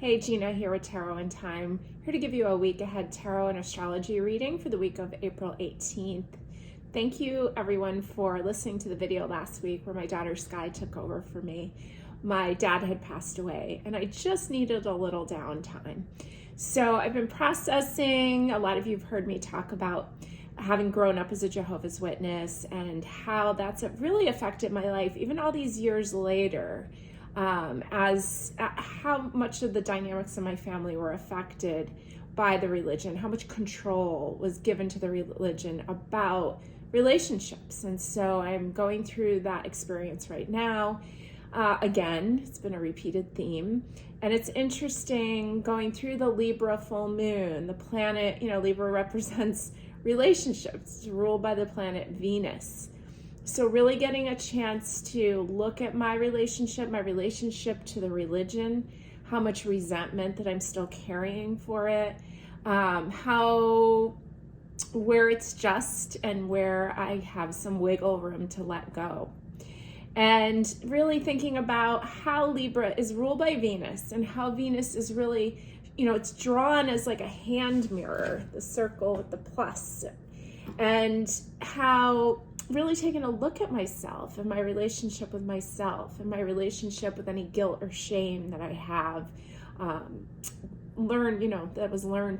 Hey, Gina here with Tarot in Time. Here to give you a week ahead tarot and astrology reading for the week of April 18th. Thank you everyone for listening to the video last week where my daughter Sky took over for me. My dad had passed away and I just needed a little downtime. So I've been processing. A lot of you have heard me talk about having grown up as a Jehovah's Witness and how that's really affected my life even all these years later. As how much of the dynamics of my family were affected by the religion, how much control was given to the religion about relationships. And so I'm going through that experience right now. Again, it's been a repeated theme. And it's interesting going through the Libra full moon. The planet, Libra represents relationships. It's ruled by the planet Venus. So really getting a chance to look at my relationship to the religion, how much resentment that I'm still carrying for it, where it's just and where I have some wiggle room to let go. And really thinking about how Libra is ruled by Venus and how Venus is really, it's drawn as like a hand mirror, the circle with the plus, and how really taking a look at myself and my relationship with myself and my relationship with any guilt or shame that I have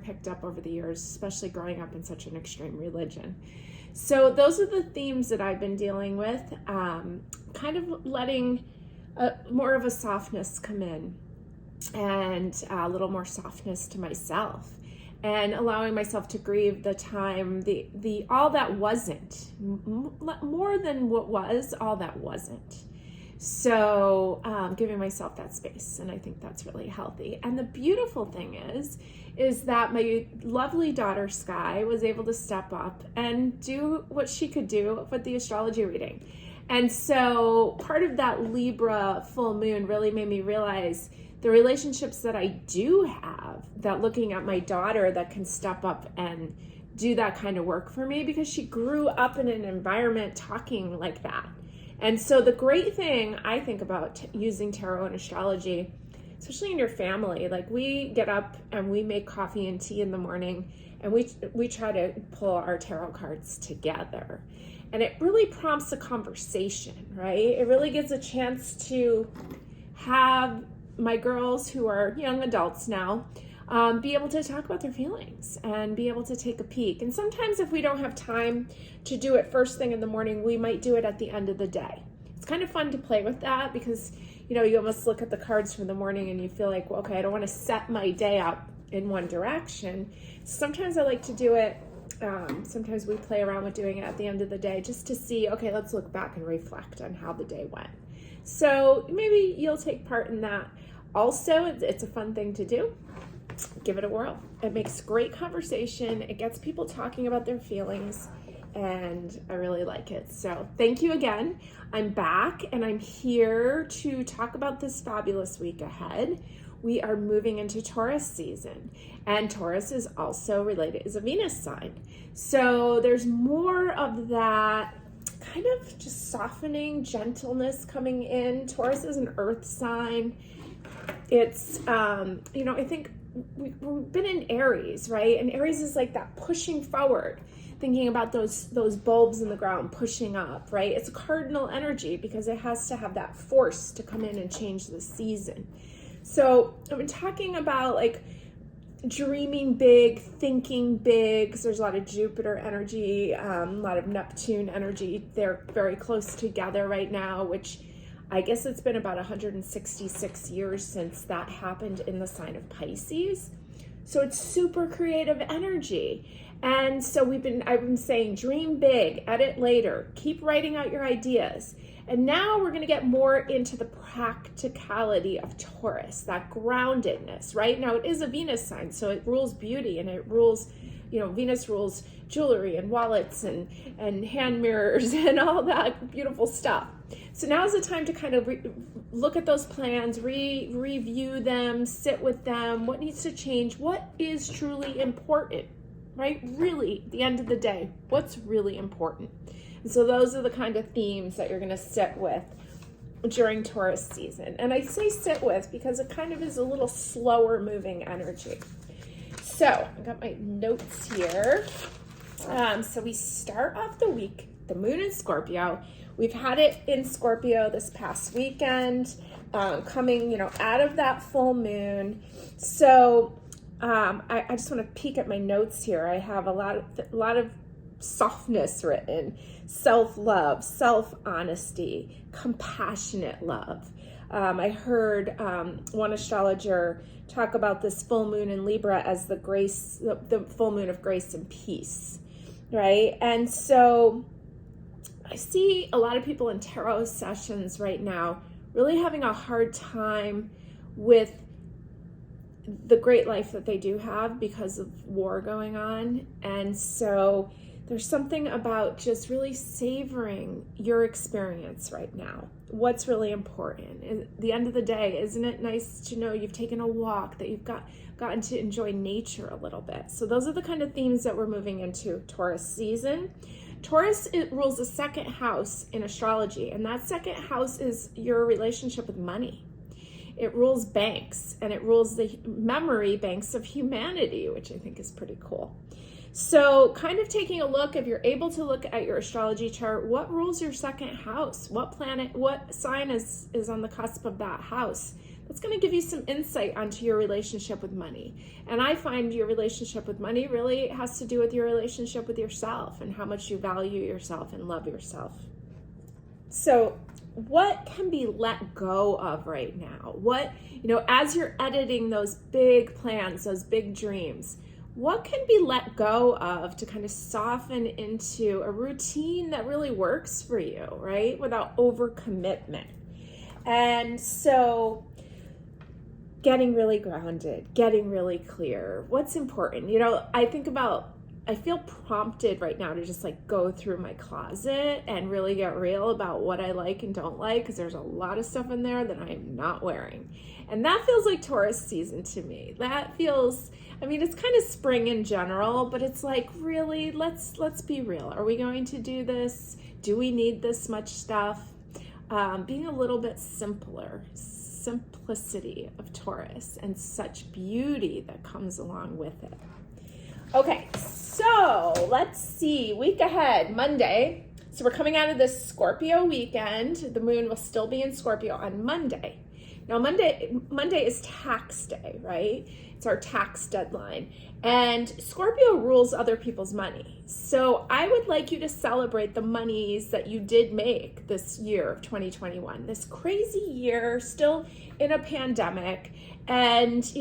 picked up over the years, especially growing up in such an extreme religion. So those are the themes that I've been dealing with, kind of letting more of a softness come in and a little more softness to myself. And allowing myself to grieve the time, the all that wasn't, more than what was, all that wasn't. So giving myself that space, and I think that's really healthy. And the beautiful thing is that my lovely daughter Sky was able to step up and do what she could do with the astrology reading. And so part of that Libra full moon really made me realize the relationships that I do have, that looking at my daughter that can step up and do that kind of work for me because she grew up in an environment talking like that. And so the great thing I think about using tarot and astrology, especially in your family, like we get up and we make coffee and tea in the morning and we try to pull our tarot cards together. And it really prompts a conversation, right? It really gives a chance to have my girls, who are young adults now, be able to talk about their feelings and be able to take a peek. And sometimes if we don't have time to do it first thing in the morning, we might do it at the end of the day. It's kind of fun to play with that because, you almost look at the cards from the morning and you feel like, well, okay, I don't want to set my day up in one direction. Sometimes I like to do it. Sometimes we play around with doing it at the end of the day just to see, okay, let's look back and reflect on how the day went. So maybe you'll take part in that. Also, it's a fun thing to do. Give it a whirl. It makes great conversation. It gets people talking about their feelings, and I really like it. So thank you again. I'm back, and I'm here to talk about this fabulous week ahead. We are moving into Taurus season, and Taurus is also related, is a Venus sign. So there's more of that kind of just softening, gentleness coming in. Taurus is an earth sign. It's, I think we've been in Aries, right? And Aries is like that pushing forward, thinking about those bulbs in the ground pushing up, right? It's a cardinal energy because it has to have that force to come in and change the season. So I've been talking about like dreaming big, thinking big, because there's a lot of Jupiter energy, a lot of Neptune energy. They're very close together right now, which I guess it's been about 166 years since that happened in the sign of Pisces. So it's super creative energy. And so I've been saying dream big, edit later, keep writing out your ideas. And now we're going to get more into the practicality of Taurus, that groundedness, right? Now it is a Venus sign, so it rules beauty and it rules, Venus rules jewelry and wallets and hand mirrors and all that beautiful stuff. So now is the time to kind of look at those plans, review them, sit with them. What needs to change? What is truly important, right? Really, at the end of the day, what's really important? And so those are the kind of themes that you're going to sit with during Taurus season. And I say sit with because it kind of is a little slower moving energy. So I got my notes here. So we start off the week, the moon in Scorpio. We've had it in Scorpio this past weekend, coming, out of that full moon. So I just want to peek at my notes here. I have a lot of softness written, self-love, self-honesty, compassionate love. I heard one astrologer talk about this full moon in Libra as the full moon of grace and peace, right? And so I see a lot of people in tarot sessions right now really having a hard time with the great life that they do have because of war going on. And so there's something about just really savoring your experience right now. What's really important. At the end of the day, isn't it nice to know you've taken a walk, that you've gotten to enjoy nature a little bit? So those are the kind of themes that we're moving into Taurus season. Taurus, it rules the second house in astrology, and that second house is your relationship with money. It rules banks, and it rules the memory banks of humanity, which I think is pretty cool. So kind of taking a look, if you're able to look at your astrology chart, what rules your second house? What planet, what sign is on the cusp of that house? That's going to give you some insight onto your relationship with money. And I find your relationship with money really has to do with your relationship with yourself and how much you value yourself and love yourself. So what can be let go of right now? What, as you're editing those big plans, those big dreams, what can be let go of to kind of soften into a routine that really works for you, right? Without overcommitment. And so getting really grounded, getting really clear. What's important? I feel prompted right now to just go through my closet and really get real about what I like and don't like, because there's a lot of stuff in there that I am not wearing. And that feels like Taurus season to me. That feels, it's kind of spring in general, but it's really, let's be real. Are we going to do this? Do we need this much stuff? Being a little bit simpler, simplicity of Taurus, and such beauty that comes along with it. Okay, so let's see, week ahead, Monday. So we're coming out of this Scorpio weekend. The moon will still be in Scorpio on Monday. Now Monday is tax day, right? It's our tax deadline. And Scorpio rules other people's money. So I would like you to celebrate the monies that you did make this year of 2021, this crazy year, still in a pandemic. And,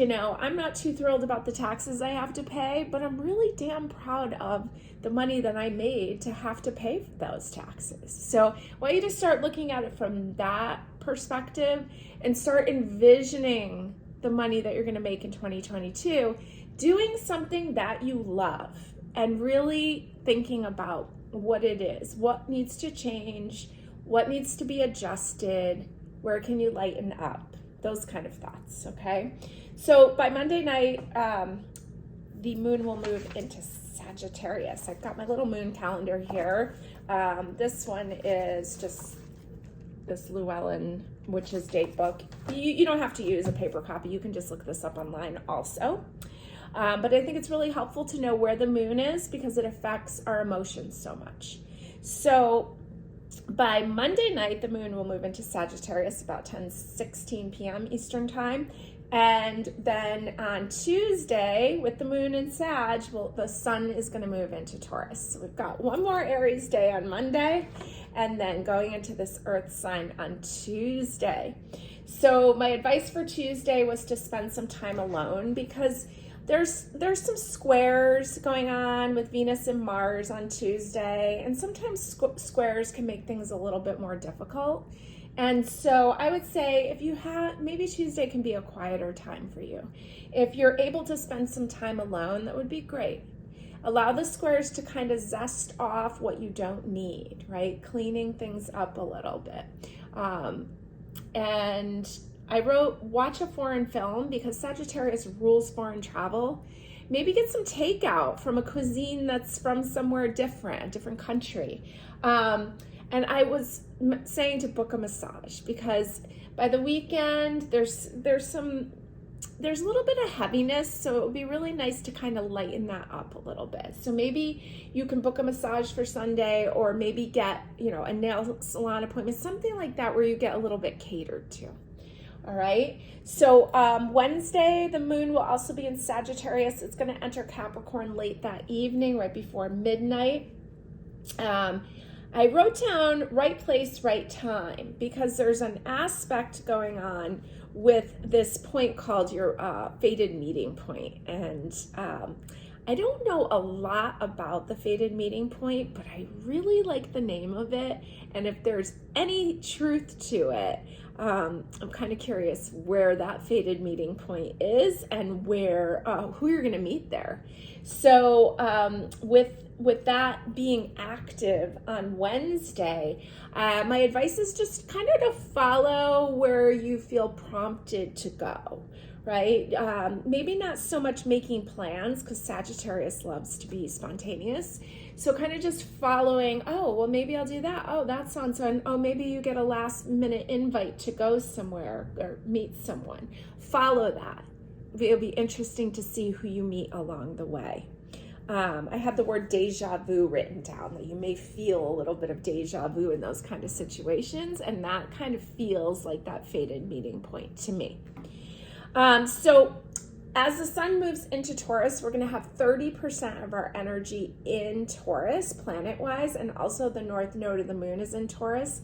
I'm not too thrilled about the taxes I have to pay, but I'm really damn proud of the money that I made to have to pay for those taxes. So I want you to start looking at it from that perspective and start envisioning the money that you're going to make in 2022, doing something that you love and really thinking about what it is, what needs to change, what needs to be adjusted, where can you lighten up, those kind of thoughts, okay? So by Monday night, the moon will move into Sagittarius. I've got my little moon calendar here. This one is just this Llewellyn Witch's date book. You don't have to use a paper copy. You can just look this up online also. But I think it's really helpful to know where the moon is because it affects our emotions so much. So by Monday night, the moon will move into Sagittarius about 10:16 p.m. Eastern time. And then on Tuesday, with the moon in Sag, the sun is going to move into Taurus. So we've got one more Aries day on Monday, and then going into this Earth sign on Tuesday. So my advice for Tuesday was to spend some time alone because there's some squares going on with Venus and Mars on Tuesday, and sometimes squares can make things a little bit more difficult. And so I would say maybe Tuesday can be a quieter time for you. If you're able to spend some time alone, that would be great. Allow the squares to kind of zest off what you don't need, right? Cleaning things up a little bit. And I wrote, watch a foreign film because Sagittarius rules foreign travel. Maybe get some takeout from a cuisine that's from somewhere different, a different country. And I was saying to book a massage because by the weekend there's a little bit of heaviness, so it would be really nice to kind of lighten that up a little bit. So maybe you can book a massage for Sunday, or maybe get, a nail salon appointment, something like that where you get a little bit catered to. All right. So Wednesday, the moon will also be in Sagittarius. It's going to enter Capricorn late that evening, right before midnight. I wrote down right place, right time, because there's an aspect going on with this point called your fated meeting point. And I don't know a lot about the fated meeting point, but I really like the name of it. And if there's any truth to it, I'm kind of curious where that fated meeting point is and where who you're going to meet there. So with that being active on Wednesday, my advice is just kind of to follow where you feel prompted to go, right? Maybe not so much making plans, because Sagittarius loves to be spontaneous. So kind of just following, oh, well, maybe I'll do that. Oh, that sounds fun. Oh, maybe you get a last minute invite to go somewhere or meet someone. Follow that. It'll be interesting to see who you meet along the way. I have the word deja vu written down, that you may feel a little bit of deja vu in those kind of situations, and that kind of feels like that fated meeting point to me. So as the sun moves into Taurus, we're going to have 30% of our energy in Taurus planet-wise, and also the north node of the moon is in Taurus.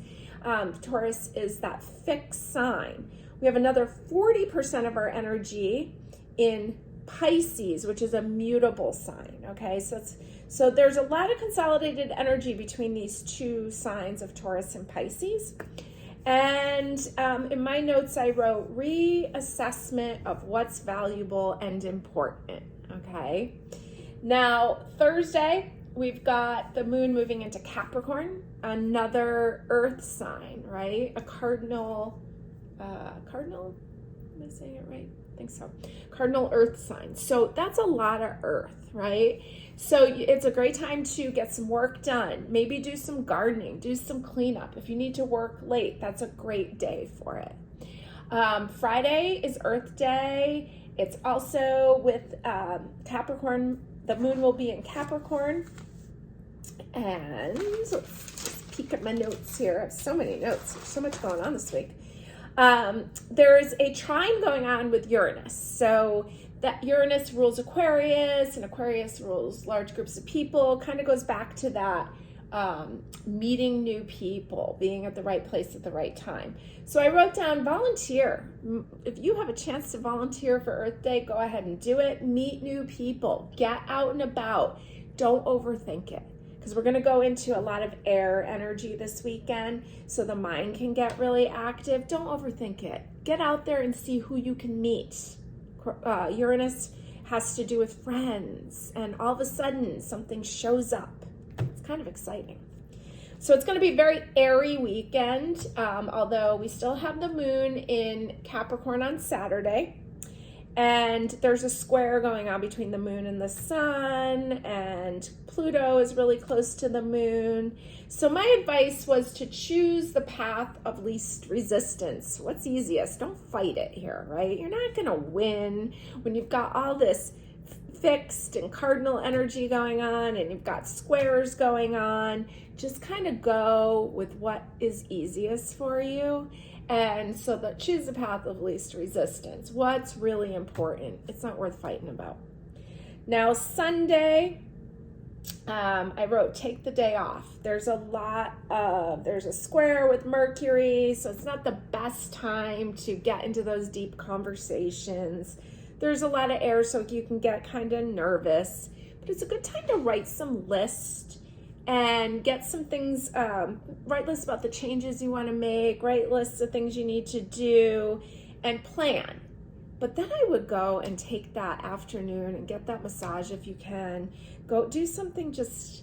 Taurus is that fixed sign. We have another 40% of our energy in Pisces, which is a mutable sign. Okay, so there's a lot of consolidated energy between these two signs of Taurus and Pisces. And in my notes, I wrote reassessment of what's valuable and important. Okay, now Thursday, we've got the moon moving into Capricorn, another earth sign, right? A cardinal, am I saying it right? I think so. Cardinal earth sign. So that's a lot of earth, right? So it's a great time to get some work done. Maybe do some gardening, do some cleanup. If you need to work late, that's a great day for it. Friday is Earth Day. It's also with Capricorn. The moon will be in Capricorn. And let's just peek at my notes here. I have so many notes. There's so much going on this week. There's a trine going on with Uranus. So that Uranus rules Aquarius, and Aquarius rules large groups of people. Kind of goes back to that meeting new people, being at the right place at the right time. So I wrote down volunteer. If you have a chance to volunteer for Earth Day, go ahead and do it. Meet new people. Get out and about. Don't overthink it, because we're going to go into a lot of air energy this weekend, so the mind can get really active. Don't overthink it. Get out there and see who you can meet. Uranus has to do with friends, and all of a sudden something shows up. It's kind of exciting. So it's going to be a very airy weekend, although we still have the moon in Capricorn on Saturday. And there's a square going on between the moon and the sun, and Pluto is really close to the moon. So my advice was to choose the path of least resistance. What's easiest? Don't fight it here, right? You're not going to win when you've got all this fixed and cardinal energy going on, and you've got squares going on. Just kind of go with what is easiest for you. And so choose the path of least resistance. What's really important? It's not worth fighting about. Now, Sunday, I wrote take the day off. There's a square with Mercury, so it's not the best time to get into those deep conversations. There's a lot of air, so you can get kind of nervous, but it's a good time to write some lists and get some things, write lists about the changes you want to make, write lists of things you need to do, and plan. But then I would go and take that afternoon and get that massage if you can. Go do something just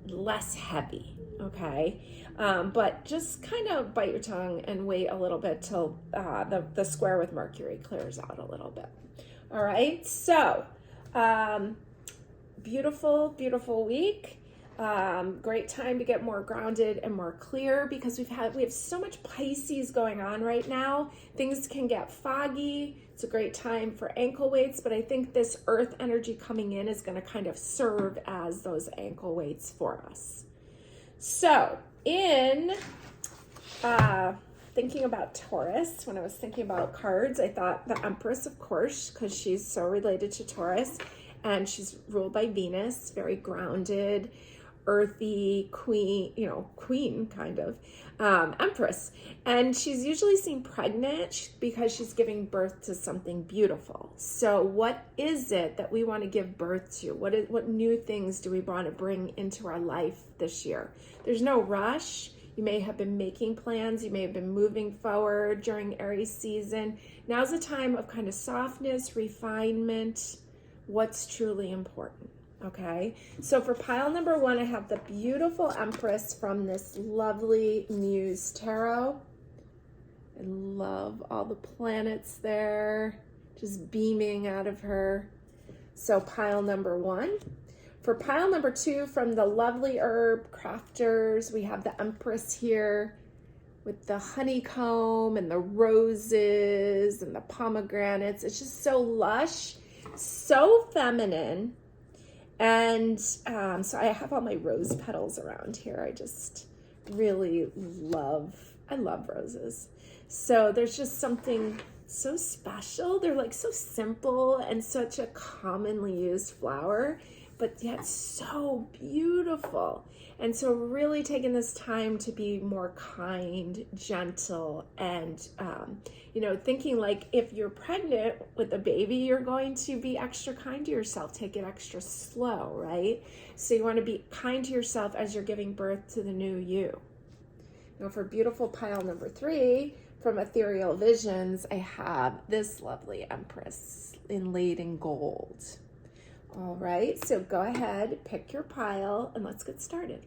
less heavy, okay? But just kind of bite your tongue and wait a little bit till the square with Mercury clears out a little bit. All right, so beautiful, beautiful week. Great time to get more grounded and more clear because we have so much Pisces going on right now. Things can get foggy. It's a great time for ankle weights, but I think this earth energy coming in is going to kind of serve as those ankle weights for us. So in thinking about Taurus, when I was thinking about cards, I thought the Empress, of course, because she's so related to Taurus, and she's ruled by Venus, very grounded, earthy queen kind of Empress, and she's usually seen pregnant because she's giving birth to something beautiful. So what is it that we want to give birth to? What new things do we want to bring into our life this year? There's no rush. You may have been making plans. You may have been moving forward during Aries season. Now's a time of kind of softness, refinement, what's truly important. Okay, so for pile number 1, I have the beautiful Empress from this lovely Muse Tarot. I love all the planets there, just beaming out of her. So pile number 1. For pile number 2, from the lovely Herb Crafters, we have the Empress here with the honeycomb and the roses and the pomegranates. It's just so lush, so feminine. And so I have all my rose petals around here. I just really love roses. So there's just something so special. They're like so simple and such a commonly used flower, but yet so beautiful. And so really taking this time to be more kind, gentle, and thinking like if you're pregnant with a baby, you're going to be extra kind to yourself, take it extra slow, right? So you want to be kind to yourself as you're giving birth to the new you. Now for beautiful pile number 3, from Ethereal Visions, I have this lovely Empress inlaid in gold. All right, so go ahead, pick your pile, and let's get started.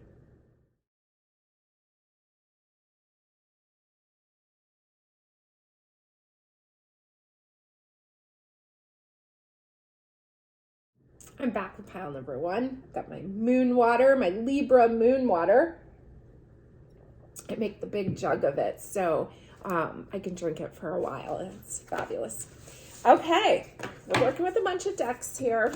I'm back with pile number 1. Got my moon water, my Libra moon water. I make the big jug of it, so I can drink it for a while. It's fabulous. Okay, we're working with a bunch of decks here.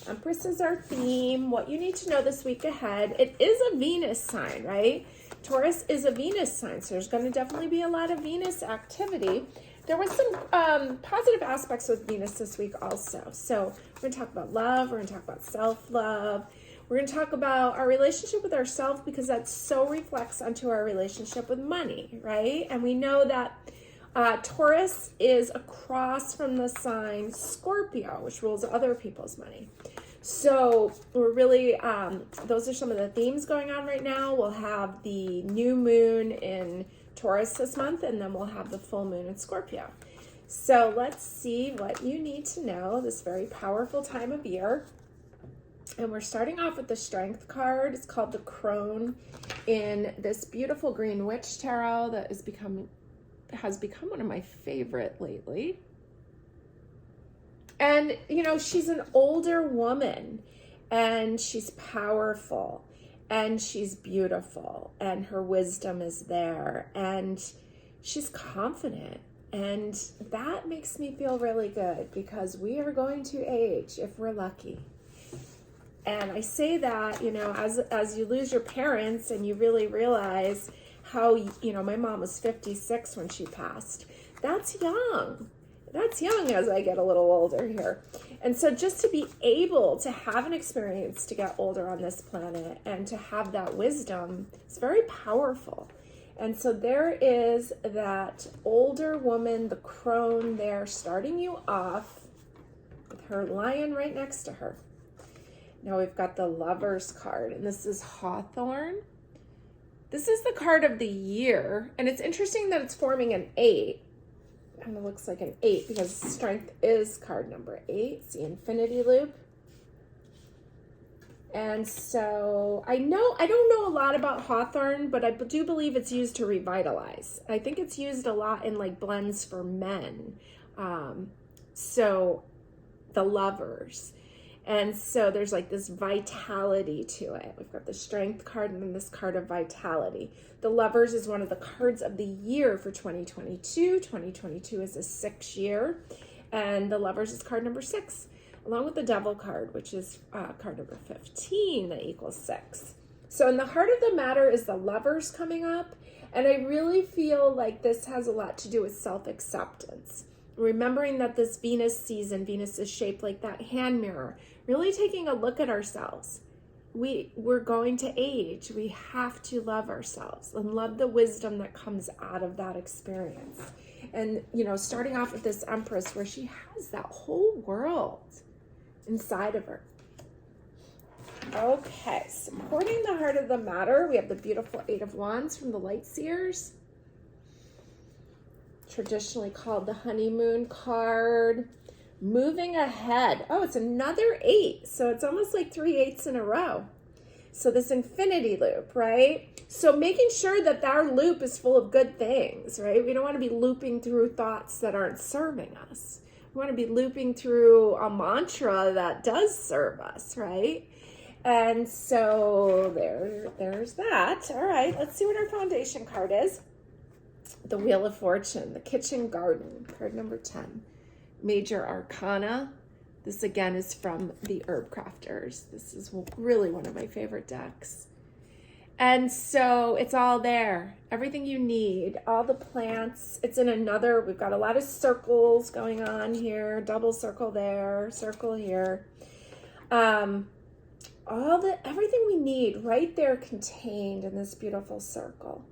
Empress is our theme. What you need to know this week ahead. It is a Venus sign, right? Taurus is a Venus sign, so there's going to definitely be a lot of Venus activity. There was some positive aspects with Venus this week also. So we're going to talk about love. We're going to talk about self-love. We're going to talk about our relationship with ourselves because that so reflects onto our relationship with money, right? And we know that Taurus is across from the sign Scorpio, which rules other people's money. So we're really, those are some of the themes going on right now. We'll have the new moon in Taurus this month, and then we'll have the full moon in Scorpio. So let's see what you need to know this very powerful time of year. And we're starting off with the Strength card. It's called the Crone in this beautiful Green Witch Tarot that has become one of my favorite lately. And, she's an older woman, and she's powerful, and she's beautiful, and her wisdom is there, and she's confident. And that makes me feel really good because we are going to age if we're lucky. And I say that, as you lose your parents and you really realize how, my mom was 56 when she passed. That's young. That's young as I get a little older here. And so just to be able to have an experience to get older on this planet and to have that wisdom, it's very powerful. And so there is that older woman, the crone there, starting you off with her lion right next to her. Now we've got the Lovers card, and this is Hawthorne. This is the card of the year, and it's interesting that it's forming an 8. Kind of looks like an 8 because Strength is card number 8. It's the infinity loop. And so I don't know a lot about Hawthorne, but I do believe it's used to revitalize. I think it's used a lot in like blends for men. So the Lovers. And so there's like this vitality to it. We've got the Strength card and then this card of vitality. The Lovers is one of the cards of the year for 2022. 2022 is a 6 year. And the Lovers is card number 6, along with the Devil card, which is card number 15 that equals 6. So in the heart of the matter is the Lovers coming up. And I really feel like this has a lot to do with self-acceptance. Remembering that this Venus season, Venus is shaped like that hand mirror, really taking a look at ourselves. We're going to age. We have to love ourselves and love the wisdom that comes out of that experience. And, you know, starting off with this Empress where she has that whole world inside of her. Okay, supporting the heart of the matter, we have the beautiful 8 of Wands from the Light Seers. Traditionally called the honeymoon card. Moving ahead. Oh, it's another 8. So it's almost like 3 8s in a row. So this infinity loop, right? So making sure that our loop is full of good things, right? We don't want to be looping through thoughts that aren't serving us. We want to be looping through a mantra that does serve us, right? And so there's that. All right, let's see what our foundation card is. The Wheel of Fortune, the Kitchen Garden, card number 10. Major Arcana. This again is from the Herb Crafters. This is really one of my favorite decks. And so it's all there. Everything you need, all the plants. It's in another, we've got a lot of circles going on here. Double circle there, circle here. Everything we need right there contained in this beautiful circle.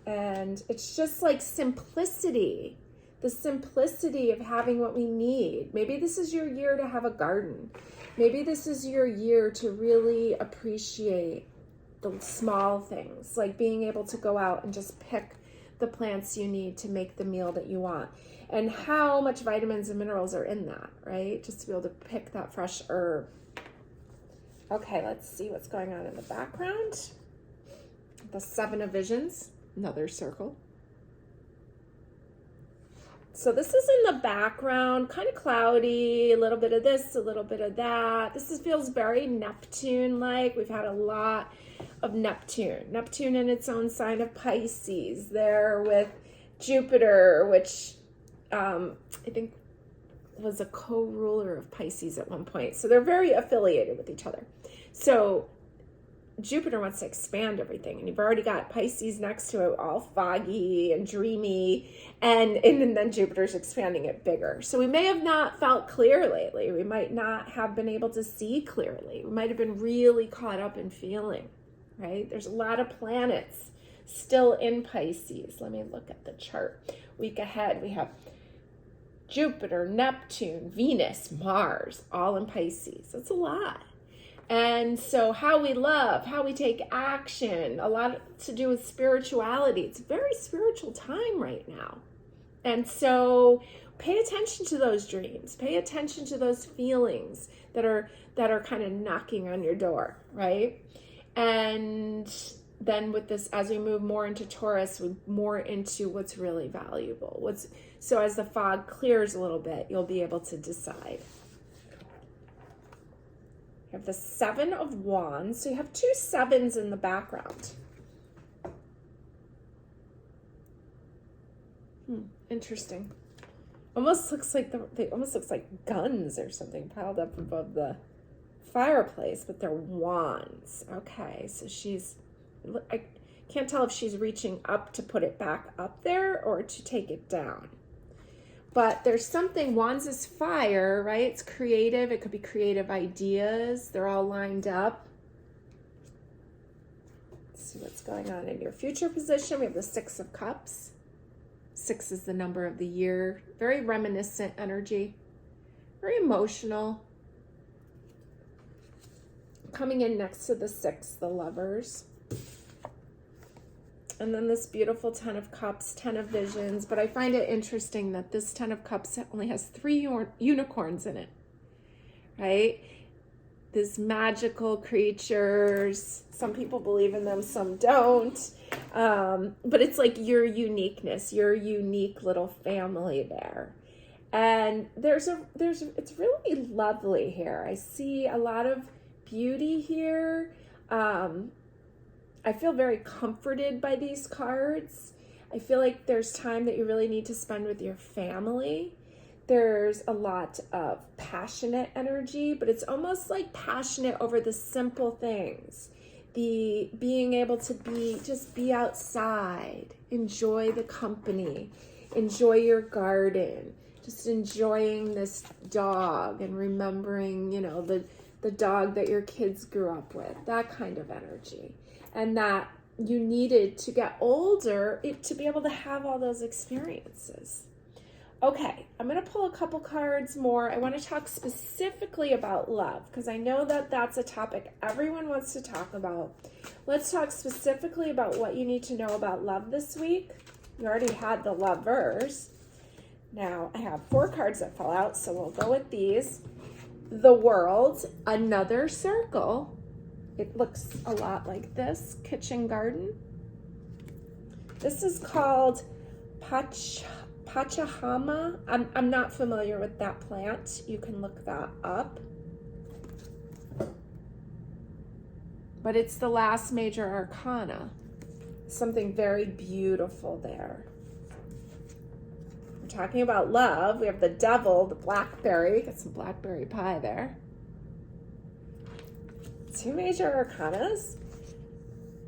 And it's just like simplicity, the simplicity of having what we need. Maybe this is your year to have a garden. Maybe this is your year to really appreciate the small things, like being able to go out and just pick the plants you need to make the meal that you want. And how much vitamins and minerals are in that, right? Just to be able to pick that fresh herb. Okay, let's see what's going on in the background. The 7 of Visions. Another circle. So this is in the background, kind of cloudy, a little bit of this, a little bit of that. This feels very Neptune-like. We've had a lot of Neptune. Neptune in its own sign of Pisces. There with Jupiter, which I think was a co-ruler of Pisces at one point. So they're very affiliated with each other. So Jupiter wants to expand everything, and you've already got Pisces next to it, all foggy and dreamy, and then Jupiter's expanding it bigger. So we may have not felt clear lately. We might not have been able to see clearly. We might have been really caught up in feeling, right? There's a lot of planets still in Pisces. Let me look at the chart. Week ahead, we have Jupiter, Neptune, Venus, Mars, all in Pisces. That's a lot. And so how we love, how we take action, a lot to do with spirituality. It's a very spiritual time right now. And so pay attention to those dreams. Pay attention to those feelings that are kind of knocking on your door, right? And then with this, as we move more into Taurus, more into what's really valuable. So as the fog clears a little bit, you'll be able to decide. You have the 7 of Wands. So you have 2 7s in the background. Interesting. Almost looks like they almost looks like guns or something piled up above the fireplace, but they're wands. Okay, so I can't tell if she's reaching up to put it back up there or to take it down. But there's something, wands is fire, right? It's creative. It could be creative ideas. They're all lined up. Let's see what's going on in your future position. We have the 6 of Cups. 6 is the number of the year. Very reminiscent energy. Very emotional. Coming in next to the 6, the Lovers. And then this beautiful 10 of Cups, 10 of Visions. But I find it interesting that this 10 of Cups only has 3 unicorns in it, right? These magical creatures. Some people believe in them, some don't. But it's like your uniqueness, your unique little family there. And it's really lovely here. I see a lot of beauty here. I feel very comforted by these cards. I feel like there's time that you really need to spend with your family. There's a lot of passionate energy, but it's almost like passionate over the simple things. The being able to be outside, enjoy the company, enjoy your garden, just enjoying this dog and remembering, the dog that your kids grew up with, that kind of energy. And that you needed to get older to be able to have all those experiences. Okay, I'm going to pull a couple cards more. I want to talk specifically about love because I know that that's a topic everyone wants to talk about. Let's talk specifically about what you need to know about love this week. You already had the lovers. Now, I have 4 cards that fell out, so we'll go with these. The World, another circle. It looks a lot like this, kitchen garden. This is called Pachahama. I'm not familiar with that plant. You can look that up. But it's the last major arcana. Something very beautiful there. We're talking about love. We have the Devil, the blackberry. Got some blackberry pie there. 2 major arcanas.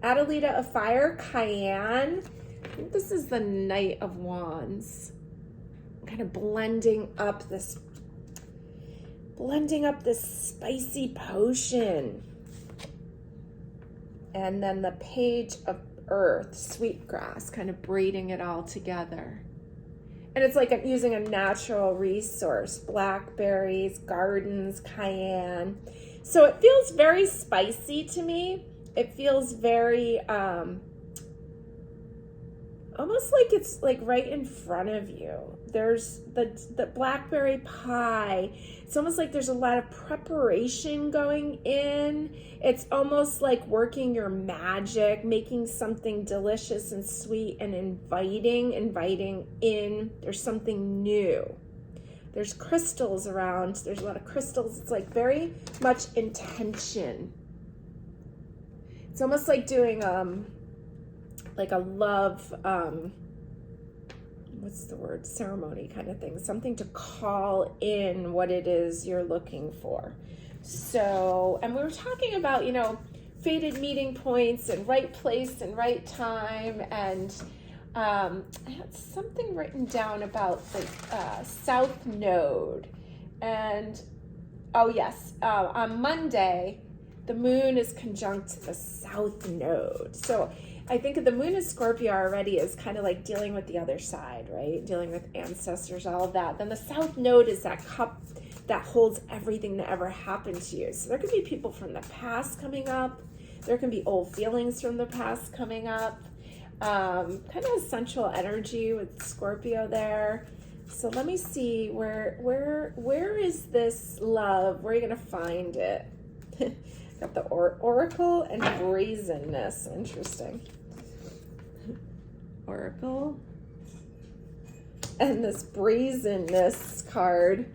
Adelita of Fire, Cayenne. I think this is the Knight of Wands. Kind of blending up this spicy potion. And then the Page of Earth, Sweetgrass, kind of braiding it all together. And it's like I'm using a natural resource, blackberries, gardens, cayenne. So it feels very spicy to me. It feels very, almost like it's like right in front of you. There's the blackberry pie. It's almost like there's a lot of preparation going in. It's almost like working your magic, making something delicious and sweet and inviting in. There's something new. There's crystals around. There's a lot of crystals. It's like very much intention. It's almost like doing like a love, ceremony kind of thing. Something to call in what it is you're looking for. So, and we were talking about, fated meeting points and right place and right time. And I had something written down about the South Node. And, oh yes, on Monday, the moon is conjunct the South Node. So I think the moon in Scorpio already is kind of like dealing with the other side, right? Dealing with ancestors, all of that. Then the South Node is that cup that holds everything that ever happened to you. So there could be people from the past coming up. There can be old feelings from the past coming up. Kind of a sensual energy with Scorpio there. So let me see, where is this love? Where are you going to find it? Got the Oracle and Brazenness. Interesting. Oracle. And this Brazenness card.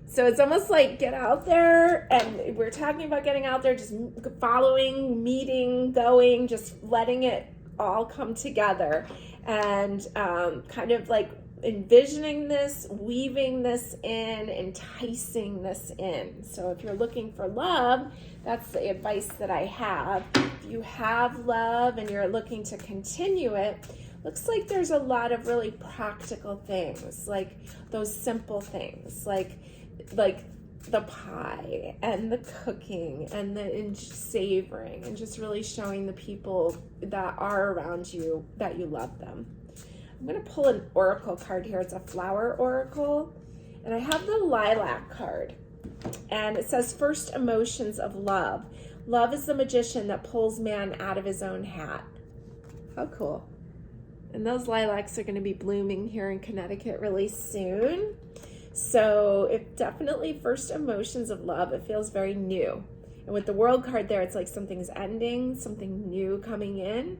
So it's almost like get out there, and we're talking about getting out there, just following, meeting, going, just letting it all come together, and kind of like envisioning this, weaving this in, enticing this in. So if you're looking for love, that's the advice that I have. If you have love and you're looking to continue it, looks like there's a lot of really practical things, like those simple things, like the pie and the cooking and the savoring, and just really showing the people that are around you that you love them. I'm going to pull an oracle card here. It's a flower oracle, and I have the lilac card, and it says first emotions of love. Love is the magician that pulls man out of his own hat. How cool. And those lilacs are going to be blooming here in Connecticut really soon. So definitely first emotions of love. It feels very new. And with the World card there, it's like something's ending, something new coming in.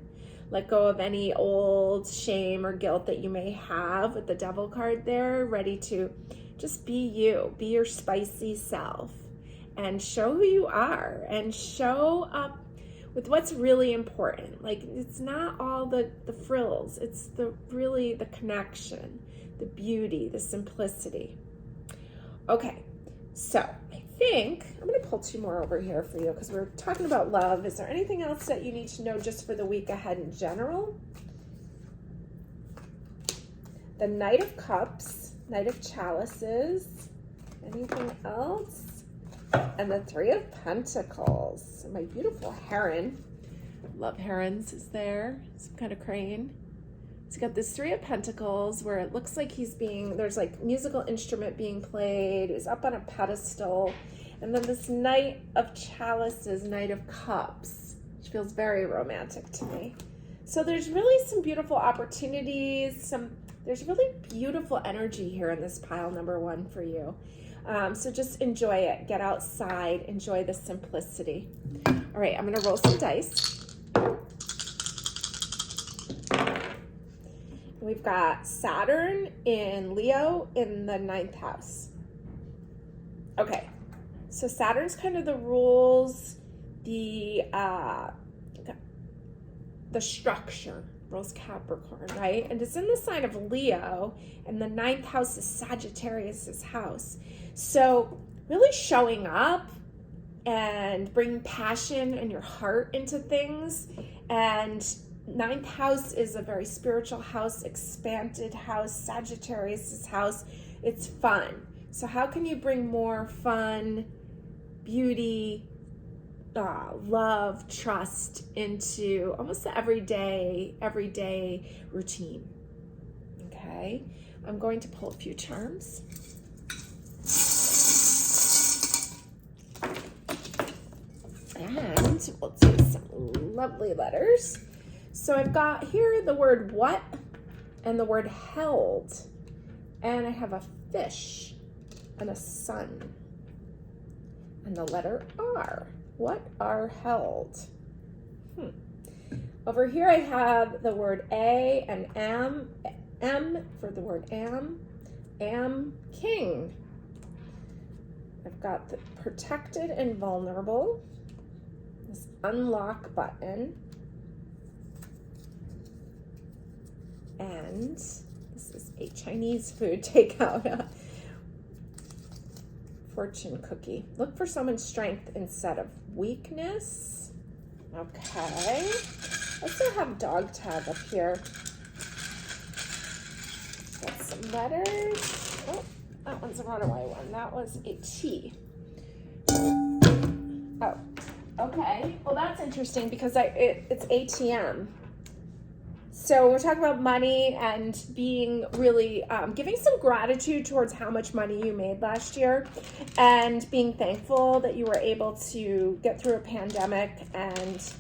Let go of any old shame or guilt that you may have with the Devil card there, ready to just be you, be your spicy self, and show who you are, and show up with what's really important. Like, it's not all the frills, it's really the connection, the beauty, the simplicity. Okay, so I think I'm going to pull 2 more over here for you because we're talking about love. Is there anything else that you need to know just for the week ahead in general? The Knight of Cups, Knight of Chalices, anything else? And the 3 of Pentacles. My beautiful heron, love herons, is there. Some kind of crane. So you got this 3 of Pentacles where it looks like there's like musical instrument being played. He's up on a pedestal. And then this Knight of Chalices, Knight of Cups, which feels very romantic to me. So there's really some beautiful opportunities. There's really beautiful energy here in this pile number 1 for you. So just enjoy it. Get outside. Enjoy the simplicity. All right, I'm going to roll some dice. We've got Saturn in Leo in the 9th house. Okay, so Saturn's kind of the rules, the structure, rules Capricorn, right? And it's in the sign of Leo, and the 9th house is Sagittarius's house. So really showing up and bringing passion and your heart into things. And 9th house is a very spiritual house, expanded house, Sagittarius's house. It's fun. So how can you bring more fun, beauty, love, trust into almost the everyday routine? Okay, I'm going to pull a few charms. And we'll do some lovely letters. So I've got here the word what and the word held. And I have a fish and a sun. And the letter R. What are held? Over here I have the word A and M for the word am king. I've got the protected and vulnerable. This unlock button. And this is a Chinese food takeout fortune cookie. Look for someone's strength instead of weakness. Okay. I still have dog tag up here. Got some letters. Oh, that one's a runaway one. That was a T. Oh, okay. Well, that's interesting because it's ATM. So we're talking about money and being really, giving some gratitude towards how much money you made last year and being thankful that you were able to get through a pandemic and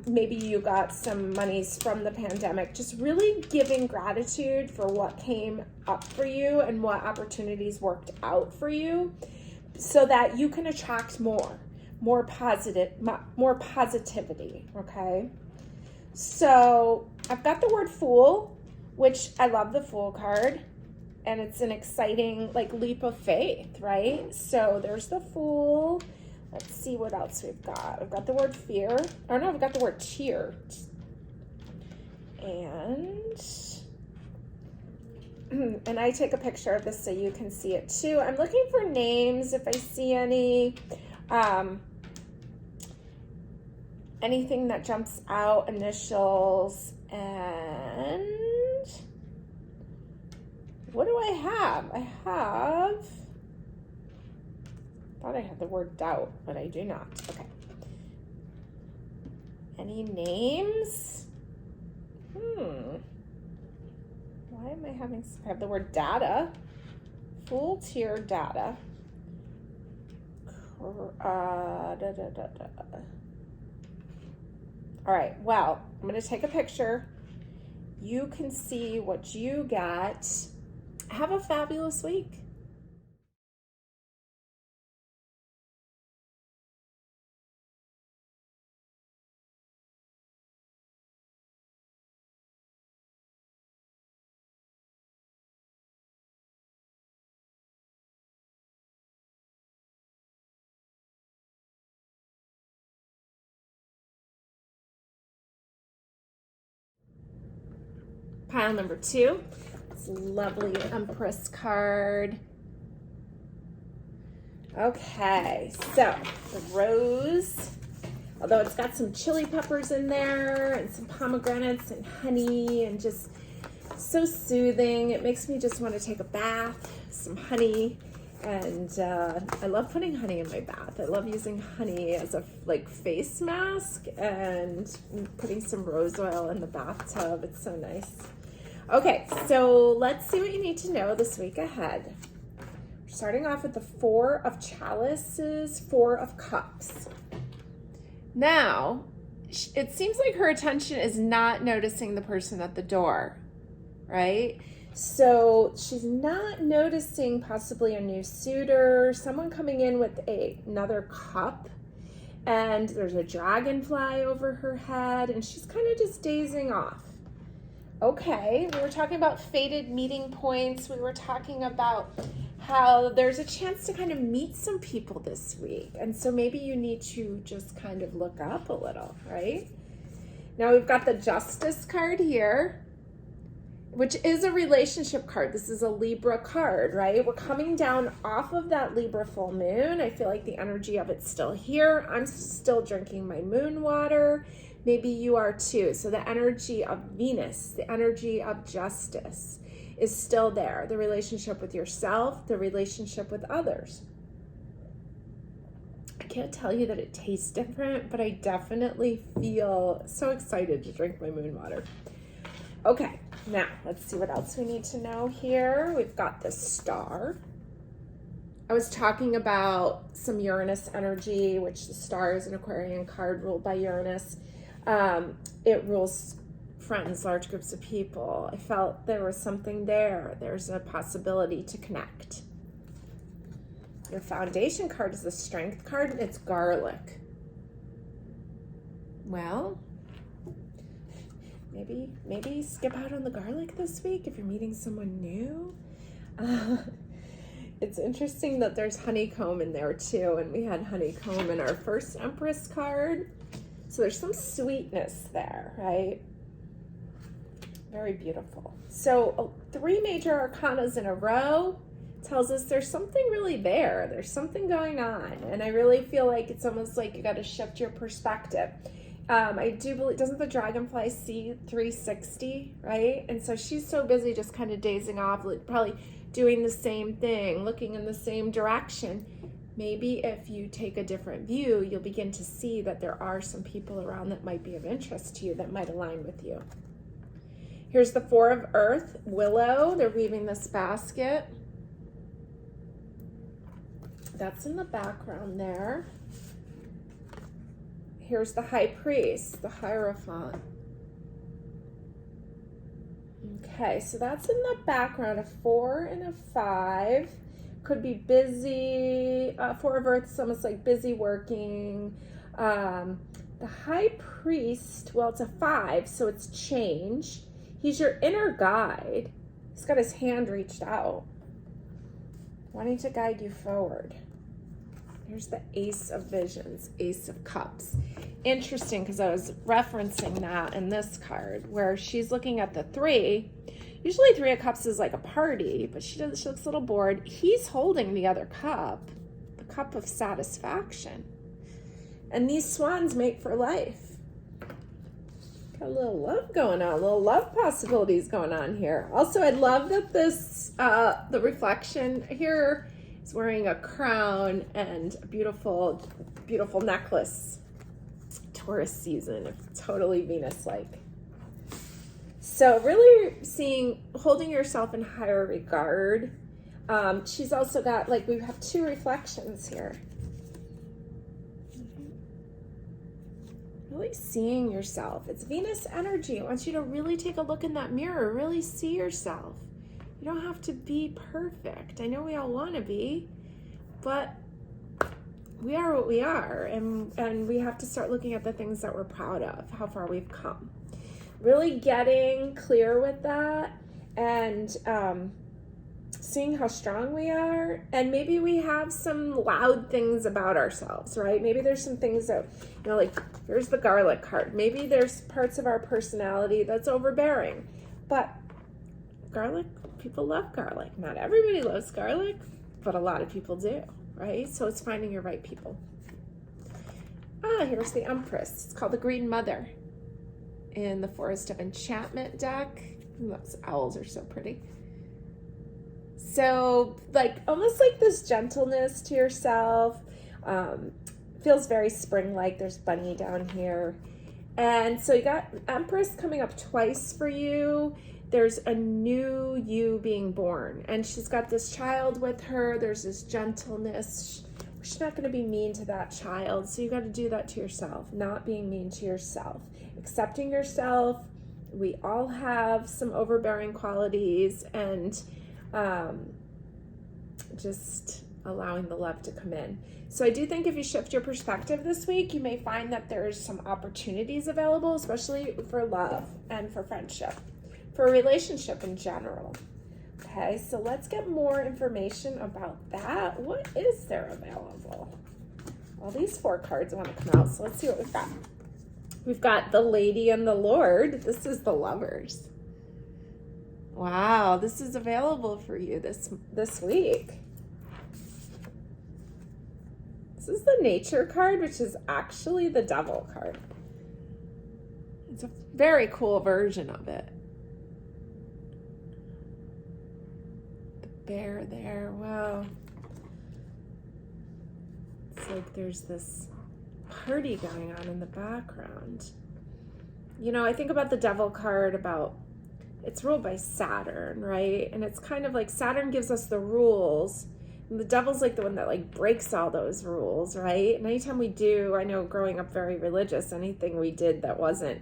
maybe you got some monies from the pandemic. Just really giving gratitude for what came up for you and what opportunities worked out for you so that you can attract more positivity, okay? So I've got the word Fool, which I love the Fool card, and it's an exciting leap of faith, right? So there's the Fool. Let's see what else we've got. I've got the word fear. Or no, I've got the word cheer. And I take a picture of this so you can see it too. I'm looking for names if I see any. Anything that jumps out, initials, and what do I have? I thought I had the word doubt, but I do not. Okay. Any names? Why am I have the word data? Full tier data. All right, well, I'm going to take a picture. You can see what you got. Have a fabulous week. pile number 2. This lovely Empress card. Okay, so the rose, although it's got some chili peppers in there and some pomegranates and honey and just so soothing. It makes me just want to take a bath, some honey. And I love putting honey in my bath. I love using honey as a face mask and putting some rose oil in the bathtub. It's so nice. Okay, so let's see what you need to know this week ahead. We're starting off with the 4 of chalices, 4 of cups. Now, it seems like her attention is not noticing the person at the door, right? So she's not noticing possibly a new suitor, someone coming in with another cup, and there's a dragonfly over her head, and she's kind of just dazing off. Okay, we were talking about fated meeting points. We were talking about how there's a chance to kind of meet some people this week, and so maybe you need to just kind of look up a little, right? Now we've got the Justice card here, which is a relationship card. This is a Libra card, right? We're coming down off of that Libra full moon. I feel like the energy of it's still here. I'm still drinking my moon water. Maybe you are too. So the energy of Venus, the energy of justice is still there. The relationship with yourself, the relationship with others. I can't tell you that it tastes different, but I definitely feel so excited to drink my moon water. Okay, now let's see what else we need to know here. We've got the Star. I was talking about some Uranus energy, which the Star is an Aquarian card ruled by Uranus. It rules friends, large groups of people. I felt there was something there. There's a possibility to connect. Your foundation card is the Strength card, and it's garlic. Well, maybe skip out on the garlic this week if you're meeting someone new. It's interesting that there's honeycomb in there too, and we had honeycomb in our first Empress card. So there's some sweetness there, right? Very beautiful. So 3 major arcanas in a row tells us there's something really there. There's something going on. And I really feel like it's almost like you got to shift your perspective. I do believe, doesn't the dragonfly see 360, right? And so she's so busy just kind of dazing off, probably doing the same thing, looking in the same direction. Maybe if you take a different view, you'll begin to see that there are some people around that might be of interest to you, that might align with you. Here's the 4 of Earth, Willow. They're weaving this basket. That's in the background there. Here's the High Priest, the Hierophant. Okay, so that's in the background, a 4 and a 5. Could be busy. 4 of Earth is almost like busy working. The High Priest, well, it's a 5, so it's change. He's your inner guide. He's got his hand reached out, wanting to guide you forward. Here's the Ace of Visions, Ace of Cups. Interesting, because I was referencing that in this card, where she's looking at the 3. Usually 3 of Cups is like a party, but she looks a little bored. He's holding the other cup, the cup of satisfaction. And these swans mate for life. Got a little love going on, a little love possibilities going on here. Also, I love that this, the reflection here is wearing a crown and a beautiful, beautiful necklace. Taurus season, totally Venus-like. So really seeing, holding yourself in higher regard. She's also got, like, we have 2 reflections here. Really seeing yourself. It's Venus energy. It wants you to really take a look in that mirror, really see yourself. You don't have to be perfect. I know we all want to be, but we are what we are, and we have to start looking at the things that we're proud of, how far we've come. Really getting clear with that, and seeing how strong we are. And maybe we have some loud things about ourselves, right? Maybe there's some things that, you know, like here's the garlic card. Maybe there's parts of our personality that's overbearing. But garlic, people love garlic. Not everybody loves garlic, but a lot of people do, right? So it's finding your right people. Here's the Empress. It's called the Green Mother in the Forest of Enchantment deck. Those owls are so pretty. So almost like this gentleness to yourself. Feels very spring-like. There's bunny down here. And so you got Empress coming up twice for you. There's a new you being born. And she's got this child with her. There's this gentleness. She's not going to be mean to that child. So you got to do that to yourself. Not being mean to yourself. Accepting yourself. We all have some overbearing qualities. And just allowing the love to come in. So I do think if you shift your perspective this week, you may find that there's some opportunities available, especially for love and for friendship, for a relationship in general. Okay, so let's get more information about that. What is there available? Well, these 4 cards want to come out, so let's see what we've got. We've got the Lady and the Lord. This is the Lovers. Wow, this is available for you this week. This is the Nature card, which is actually the Devil card. It's a very cool version of it. The bear there, wow. It's like there's this party going on in the background. You know, I think about the Devil card it's ruled by Saturn, right? And it's kind of like Saturn gives us the rules. And the Devil's like the one that breaks all those rules, right? And anytime we do, I know growing up very religious, anything we did that wasn't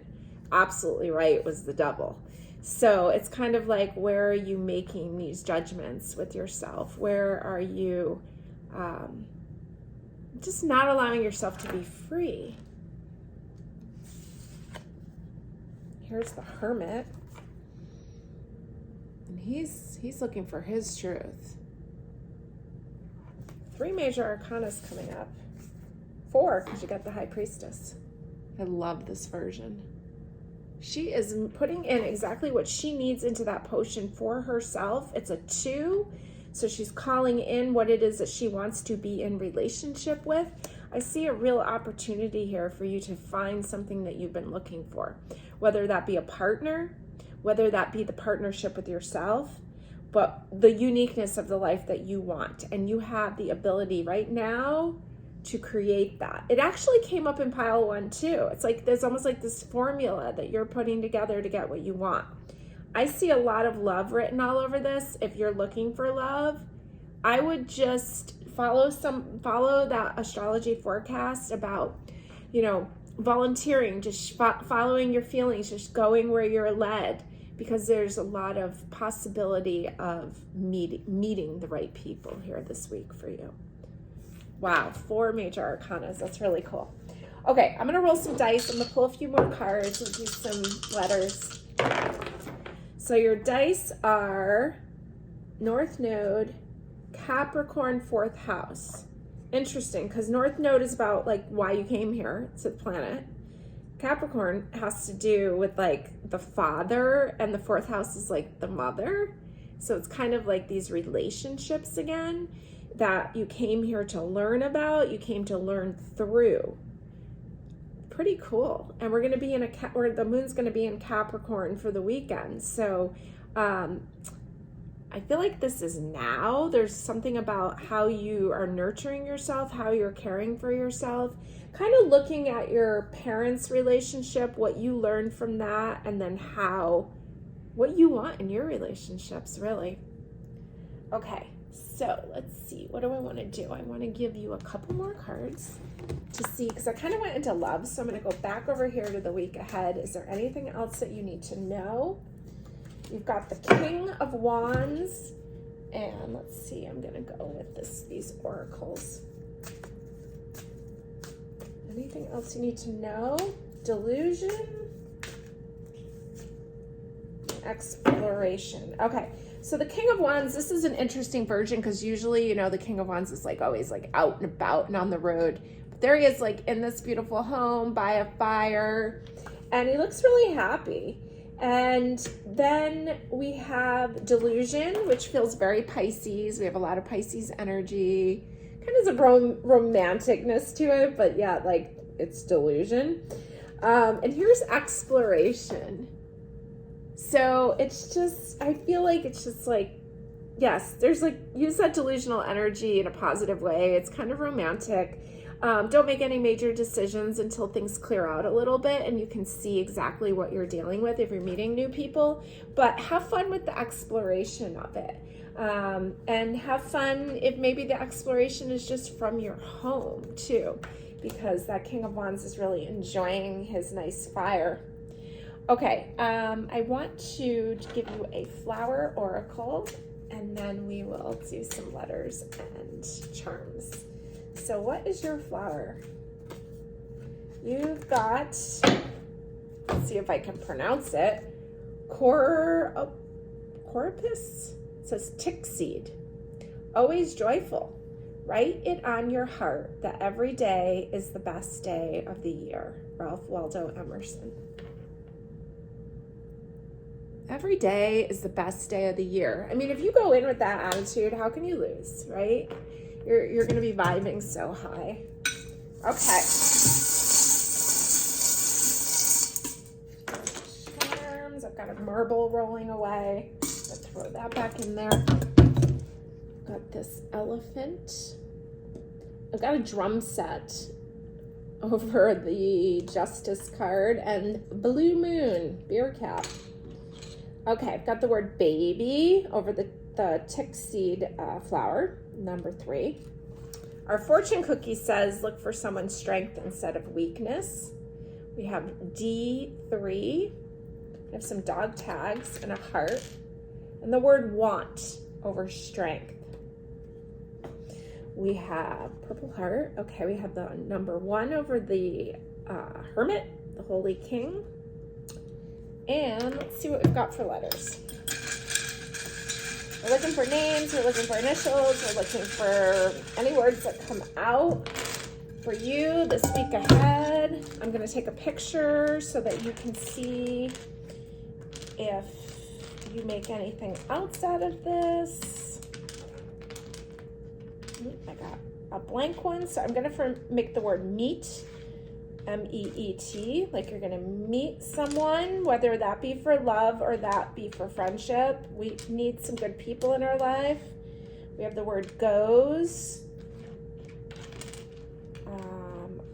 absolutely right was the Devil. So it's kind of like, where are you making these judgments with yourself? Where are you just not allowing yourself to be free? Here's the Hermit. And he's looking for his truth. 3 major arcanas coming up. 4, because you got the High Priestess. I love this version. She is putting in exactly what she needs into that potion for herself. It's a 2, so she's calling in what it is that she wants to be in relationship with. I see a real opportunity here for you to find something that you've been looking for, whether that be a partner, whether that be the partnership with yourself, but the uniqueness of the life that you want. And you have the ability right now to create that. It actually came up in pile 1 too. It's like there's almost like this formula that you're putting together to get what you want. I see a lot of love written all over this. If you're looking for love, I would just follow that astrology forecast about, volunteering, just following your feelings, just going where you're led, because there's a lot of possibility of meeting the right people here this week for you. Wow, 4 major arcanas. That's really cool. Okay, I'm going to roll some dice. I'm going to pull a few more cards and do some letters. So your dice are North Node, Capricorn, 4th house. Interesting, because North Node is about why you came here. It's a planet. Capricorn has to do with the father, and the 4th house is the mother. So it's kind of like these relationships again that you came here to learn about, you came to learn through. Pretty cool. And we're going to be the moon's going to be in Capricorn for the weekend. So I feel like this is now. There's something about how you are nurturing yourself, how you're caring for yourself, kind of looking at your parents' relationship, what you learned from that, and then what you want in your relationships, really. Okay, so let's see. What do I want to do? I want to give you a couple more cards to see, because I kind of went into love, so I'm going to go back over here to the week ahead. Is there anything else that you need to know? You've got the King of Wands, and let's see, I'm going to go with these oracles. Anything else you need to know? Delusion, exploration. Okay, so the King of Wands, this is an interesting version, because usually, the King of Wands is always out and about and on the road. But there he is in this beautiful home by a fire, and he looks really happy. And then we have delusion, which feels very Pisces. We have a lot of Pisces energy. Kind of a romanticness to it, but yeah, like it's delusion. And here's exploration. So it's just, I feel like it's just like, yes, there's like, use that delusional energy in a positive way. It's kind of romantic. Don't make any major decisions until things clear out a little bit and you can see exactly what you're dealing with if you're meeting new people. But have fun with the exploration of it. And have fun if maybe the exploration is just from your home too, because that King of Wands is really enjoying his nice fire. Okay, I want to give you a flower oracle, and then we will do some letters and charms. So what is your flower? You've got, let's see if I can pronounce it, Corpus? It says tick seed. Always joyful. Write it on your heart that every day is the best day of the year. Ralph Waldo Emerson. Every day is the best day of the year. I mean, if you go in with that attitude, how can you lose, right? You're going to be vibing so high. Okay. Charms. I've got a marble rolling away. Let's throw that back in there. Got this elephant. I've got a drum set over the Justice card and Blue Moon beer cap. Okay, I've got the word baby over the tick seed flower, number 3. Our fortune cookie says look for someone's strength instead of weakness. We have D3. We have some dog tags and a heart. And the word want over strength. We have purple heart. Okay, we have the number 1 over the hermit, the holy king. And let's see what we've got for letters. We're looking for names, we're looking for initials, we're looking for any words that come out for you this week ahead. I'm going to take a picture so that you can see if you make anything else out of this. I got a blank one, so I'm going to make the word meet. M-E-E-T, like you're gonna meet someone, whether that be for love or that be for friendship. We need some good people in our life. We have the word goes.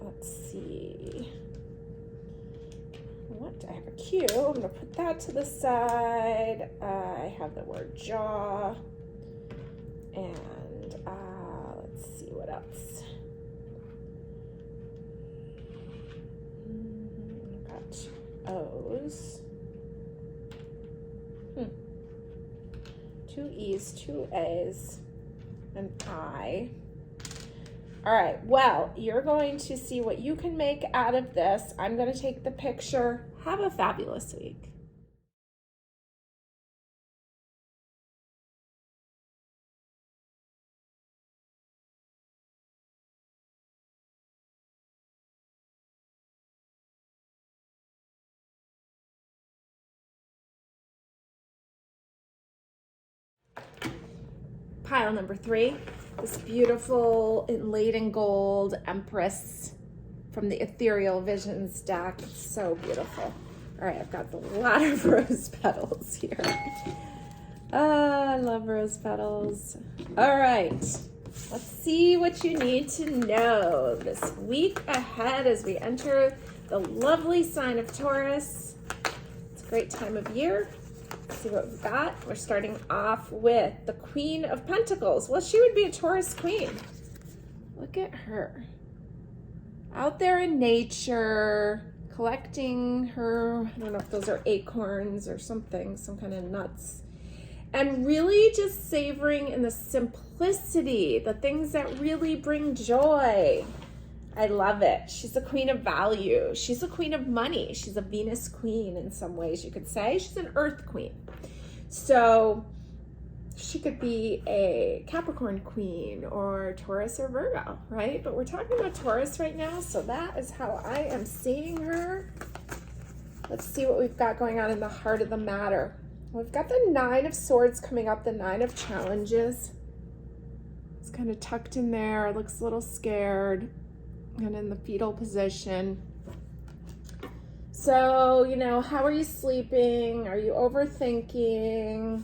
Let's see. What? I have a Q. I'm gonna put that to the side. I have the word jaw. And let's see what else. O's. 2 E's, 2 A's, and I. All right, well, you're going to see what you can make out of this. I'm going to take the picture. Have a fabulous week. Pile number 3, this beautiful inlaid in gold Empress from the Ethereal Visions deck. It's so beautiful. All right, I've got a lot of rose petals here. I love rose petals. All right, let's see what you need to know this week ahead as we enter the lovely sign of Taurus. It's a great time of year. See what we've got. We're starting off with the Queen of Pentacles. Well, she would be a Taurus queen. Look at her. Out there in nature, collecting her, I don't know if those are acorns or something, some kind of nuts. And really just savoring in the simplicity, the things that really bring joy. I love it. She's the queen of value. She's the queen of money. She's a Venus queen in some ways, you could say. She's an earth queen. So she could be a Capricorn queen or Taurus or Virgo, right? But we're talking about Taurus right now, so that is how I am seeing her. Let's see what we've got going on in the heart of the matter. We've got the Nine of Swords coming up, the Nine of Challenges. It's kind of tucked in there, looks a little scared, and in the fetal position. So, you know, how are you sleeping? Are you overthinking?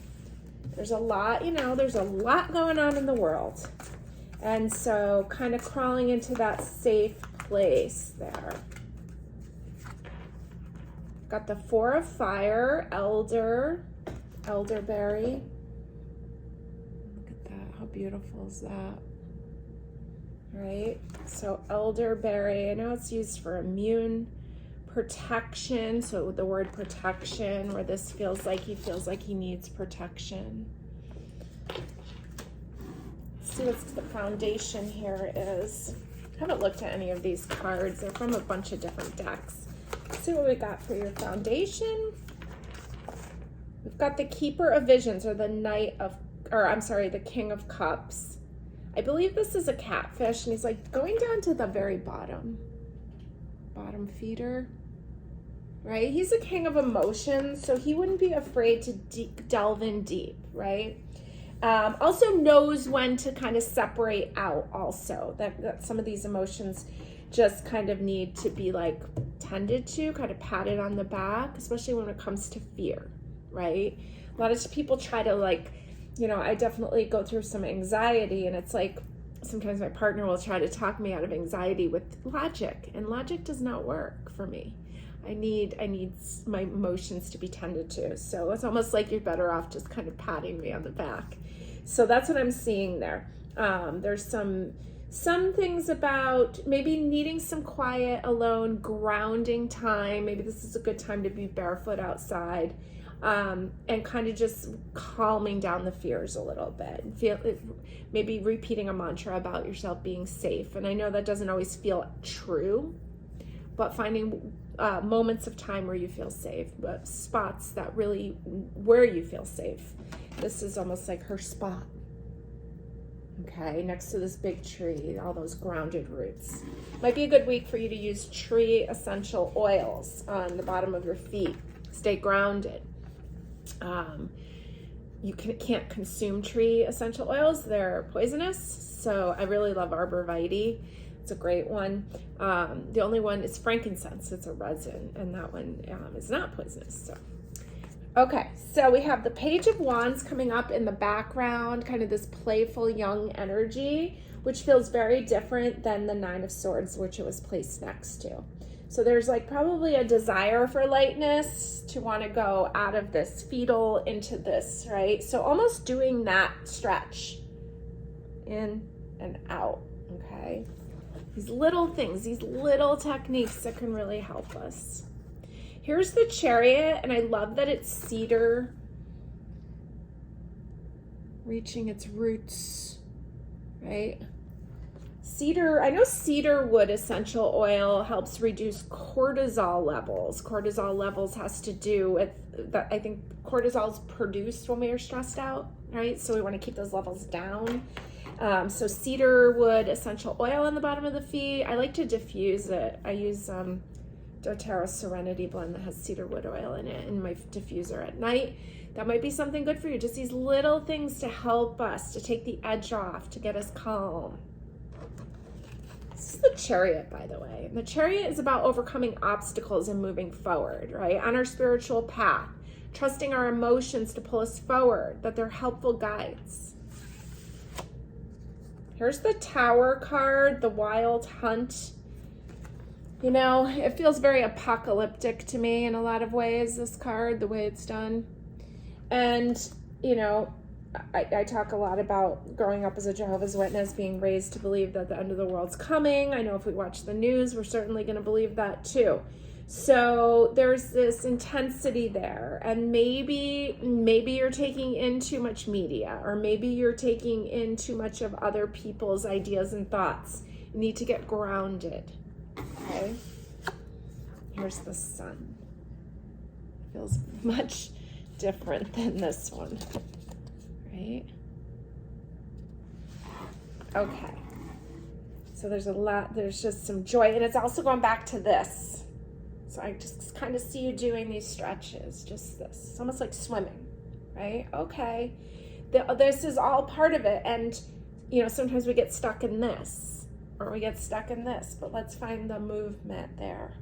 There's a lot, you know, there's a lot going on in the world. And so kind of crawling into that safe place there. Got the Four of Fire, elderberry. Look at that, how beautiful is that? Right, so elderberry, I know it's used for immune protection, so the word protection, where this feels like he needs protection. Let's see what the foundation here is. I haven't looked at any of these cards. They're from a bunch of different decks. Let's see what we got for your foundation. We've got the Keeper of Visions, or the the King of Cups. I believe this is a catfish, and he's like going down to the very bottom feeder, right? He's a king of emotions, so he wouldn't be afraid to delve in deep, right? Also knows when to kind of separate out also, that some of these emotions just kind of need to be like tended to, kind of patted on the back, especially when it comes to fear, right? A lot of people try to like, you know, I definitely go through some anxiety, and it's like sometimes my partner will try to talk me out of anxiety with logic, and logic does not work for me. I need my emotions to be tended to. So it's almost like you're better off just kind of patting me on the back. So that's what I'm seeing there. There's some things about maybe needing some quiet, alone, grounding time. Maybe this is a good time to be barefoot outside, and kind of just calming down the fears a little bit. Maybe repeating a mantra about yourself being safe. And I know that doesn't always feel true, but finding moments of time where you feel safe, but spots that really where you feel safe. This is almost like her spot. Okay, next to this big tree, all those grounded roots. Might be a good week for you to use tree essential oils on the bottom of your feet. Stay grounded. You can't consume tree essential oils. They're poisonous. So I really love arborvitae. It's a great one. The only one is frankincense. It's a resin, and that one is not poisonous. So, okay, so we have the Page of Wands coming up in the background, kind of this playful young energy, which feels very different than the Nine of Swords, which it was placed next to. So there's like probably a desire for lightness, to want to go out of this fetal into this, right? So almost doing that stretch in and out, okay? These little things, these little techniques that can really help us. Here's the Chariot, and I love that it's cedar, reaching its roots, right? Cedar, I know cedar wood essential oil helps reduce cortisol levels. Cortisol levels has to do with, I think cortisol is produced when we are stressed out, right? So we want to keep those levels down. So cedar wood essential oil on the bottom of the feet. I like to diffuse it. I use doTERRA Serenity blend that has cedar wood oil in it in my diffuser at night. That might be something good for you. Just these little things to help us, to take the edge off, to get us calm. This is the Chariot, by the way. And the Chariot is about overcoming obstacles and moving forward, right? On our spiritual path, trusting our emotions to pull us forward, that they're helpful guides. Here's the Tower card, the Wild Hunt. You know, it feels very apocalyptic to me in a lot of ways, this card, the way it's done. And, you know, I talk a lot about growing up as a Jehovah's Witness, being raised to believe that the end of the world's coming. I know if we watch the news, we're certainly going to believe that too. So there's this intensity there, and maybe you're taking in too much media, or maybe you're taking in too much of other people's ideas and thoughts. You need to get grounded, okay? Here's the Sun. Feels much different than this one, right? Okay. So there's just some joy, and it's also going back to this. So I just kind of see you doing these stretches, just this. It's almost like swimming, right? Okay. This is all part of it. And, you know, sometimes we get stuck in this or we get stuck in this, but let's find the movement there.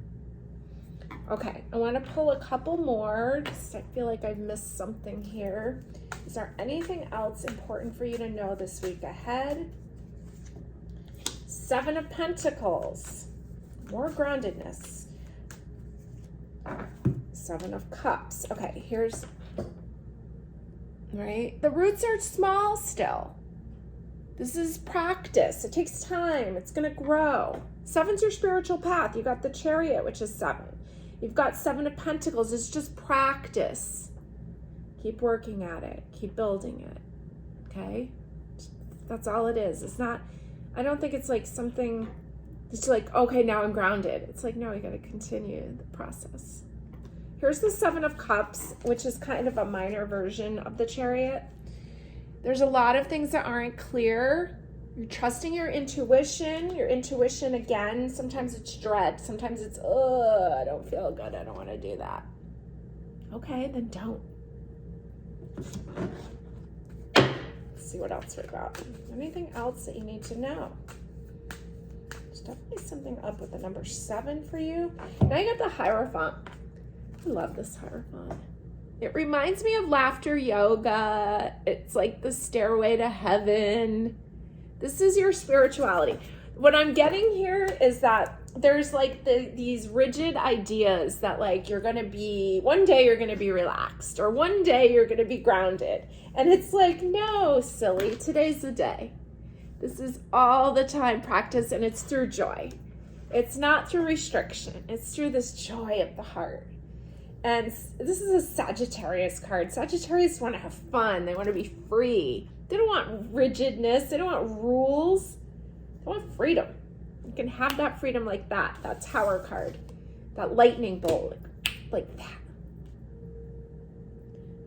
Okay, I want to pull a couple more. Just I feel like I've missed something here. Is there anything else important for you to know this week ahead? 7 of Pentacles, more groundedness. 7 of Cups. Okay, here's, right? The roots are small still. This is practice. It takes time. It's going to grow. 7's your spiritual path. You got the Chariot, which is 7. You've got 7 of Pentacles. It's just practice. Keep working at it. Keep building it. Okay? That's all it is. It's not, I don't think it's like something that's like, okay, now I'm grounded. It's like, no, you got to continue the process. Here's the 7 of Cups, which is kind of a minor version of the Chariot. There's a lot of things that aren't clear. You're trusting your intuition. Your intuition, again, sometimes it's dread. Sometimes it's, I don't feel good. I don't want to do that. Okay, then don't. Let's see what else we got. Anything else that you need to know? There's definitely something up with the number 7 for you. Now you got the Hierophant. I love this Hierophant. It reminds me of laughter yoga. It's like the stairway to heaven. This is your spirituality. What I'm getting here is that there's like these rigid ideas that like you're going to be, one day you're going to be relaxed or one day you're going to be grounded. And it's like, no, silly, today's the day. This is all the time practice, and it's through joy. It's not through restriction. It's through this joy of the heart. And this is a Sagittarius card. Sagittarius want to have fun. They want to be free. They don't want rigidness. They don't want rules. They want freedom. You can have that freedom like that. That Tower card. That lightning bolt. Like that.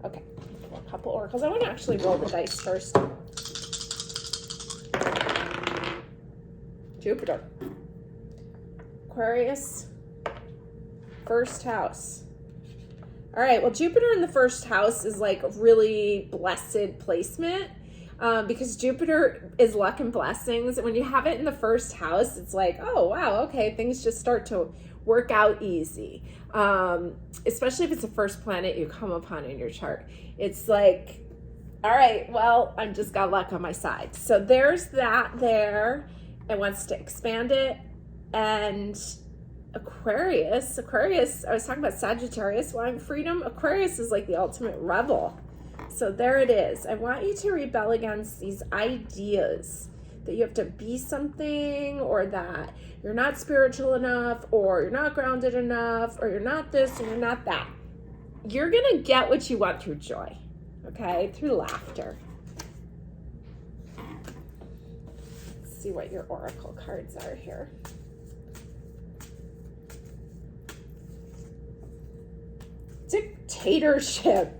Okay. A couple oracles. I want to actually roll the dice first. Jupiter. Aquarius. First house. All right, well, Jupiter in the first house is like a really blessed placement because Jupiter is luck and blessings. And when you have it in the first house, it's like, oh, wow, okay, things just start to work out easy. Especially if it's the first planet you come upon in your chart. It's like, all right, well, I've just got luck on my side. So there's that there. It wants to expand it. And Aquarius, I was talking about Sagittarius wanting freedom. Aquarius is like the ultimate rebel. So there it is. I want you to rebel against these ideas that you have to be something, or that you're not spiritual enough, or you're not grounded enough, or you're not this and you're not that. You're going to get what you want through joy, okay? Through laughter. Let's see what your oracle cards are here. Dictatorship.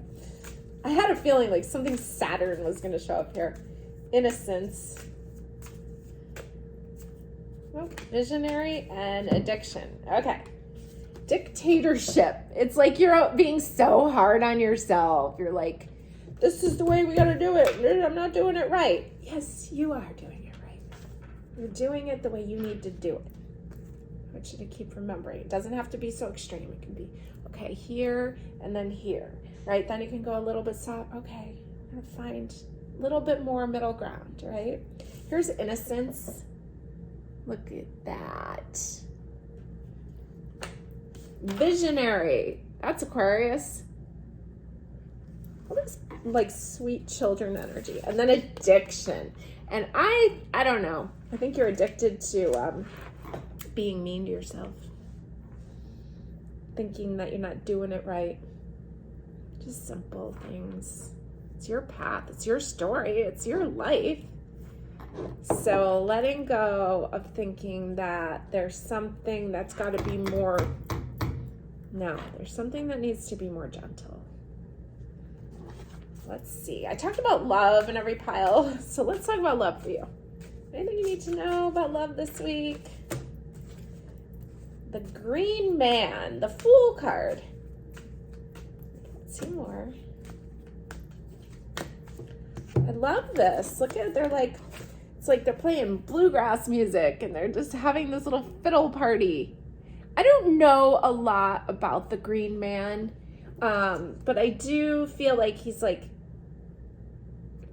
I had a feeling like something Saturn was going to show up here. Innocence. Oh, visionary and addiction. Okay. Dictatorship. It's like you're being so hard on yourself. You're like, this is the way we got to do it. I'm not doing it right. Yes, you are doing it right. You're doing it the way you need to do it. I want you to keep remembering. It doesn't have to be so extreme. It can be, okay, here and then here, right? Then you can go a little bit soft. Okay, I'm going to find a little bit more middle ground, right? Here's innocence. Look at that. Visionary. That's Aquarius. All this like sweet children energy. And then addiction. And I don't know. I think you're addicted to being mean to yourself. Thinking that you're not doing it right. Just simple things. It's your path. It's your story. It's your life. So letting go of thinking that there's something that's got to be more. No, there's something that needs to be more gentle. Let's see. I talked about love in every pile. So let's talk about love for you. Anything you need to know about love this week? the Green Man, the Fool card. Let's see more. I love this. Look at it. They're like, it's like they're playing bluegrass music and they're just having this little fiddle party. I don't know a lot about the Green Man, but I do feel like he's like,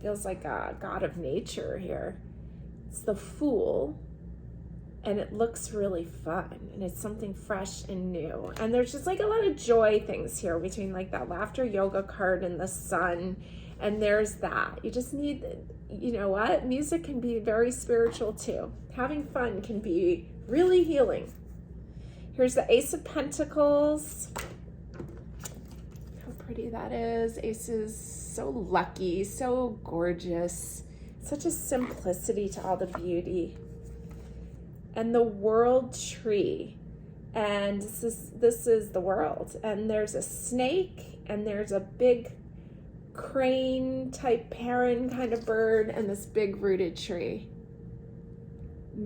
feels like a god of nature here. It's the Fool, and it looks really fun, and it's something fresh and new. And there's just like a lot of joy things here between like that laughter yoga card and the sun. And there's that. You just need, you know what? Music can be very spiritual too. Having fun can be really healing. Here's the Ace of Pentacles. How pretty that is. Ace is so lucky, so gorgeous. Such a simplicity to all the beauty. And the World Tree. And this is the world. And there's a snake, and there's a big crane type heron kind of bird, and this big rooted tree.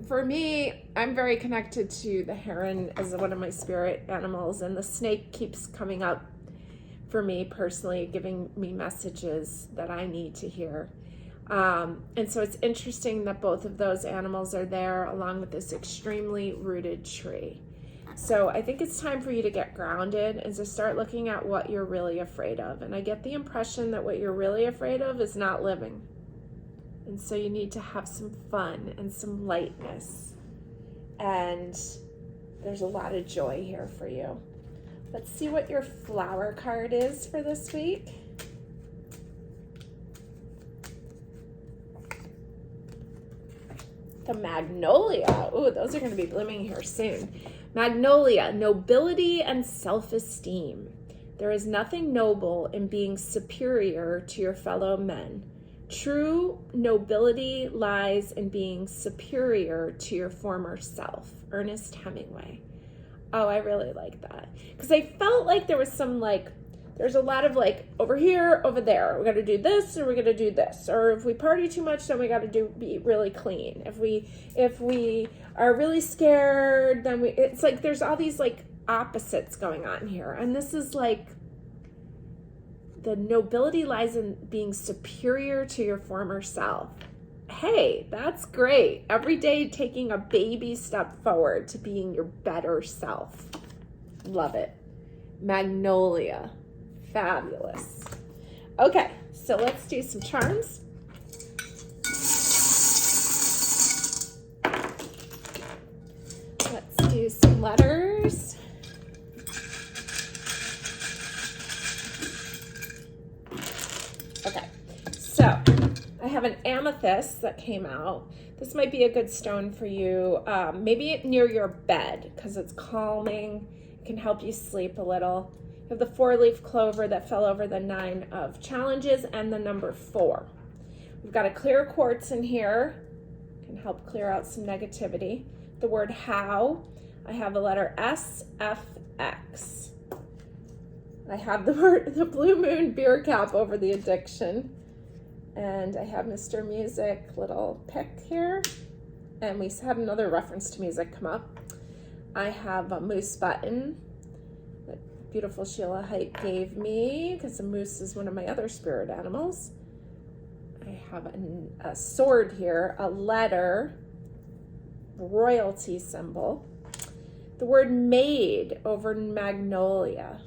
For me, I'm very connected to the heron as one of my spirit animals, and the snake keeps coming up for me personally, giving me messages that I need to hear. And so it's interesting that both of those animals are there along with this extremely rooted tree. So I think it's time for you to get grounded and to start looking at what you're really afraid of. And I get the impression that what you're really afraid of is not living. And so you need to have some fun and some lightness. And there's a lot of joy here for you. Let's see what your flower card is for this week. The Magnolia. Ooh, those are going to be blooming here soon. Magnolia, nobility and self-esteem. There is nothing noble in being superior to your fellow men. True nobility lies in being superior to your former self. Ernest Hemingway. Oh, I really like that. Because I felt like there was some there's a lot of over here, over there. We got to do this, or we got to do this. Or if we party too much, then we got to be really clean. If we are really scared, then it's like there's all these opposites going on here. And this is the nobility lies in being superior to your former self. Hey, that's great. Every day taking a baby step forward to being your better self. Love it. Magnolia. Fabulous. Okay, so let's do some charms. Let's do some letters. Okay, so I have an amethyst that came out. This might be a good stone for you, maybe near your bed, because it's calming. It can help you sleep a little. You have the 4-leaf clover that fell over the 9 of challenges and the number 4. We've got a clear quartz in here. Can help clear out some negativity. The word how. I have the letter S, F, X. I have the blue moon beer cap over the addiction. And I have Mr. Music little pick here. And we had another reference to music come up. I have a moose button that beautiful Sheila Height gave me, because a moose is one of my other spirit animals. I have a sword here, a letter, royalty symbol. The word maid over magnolia.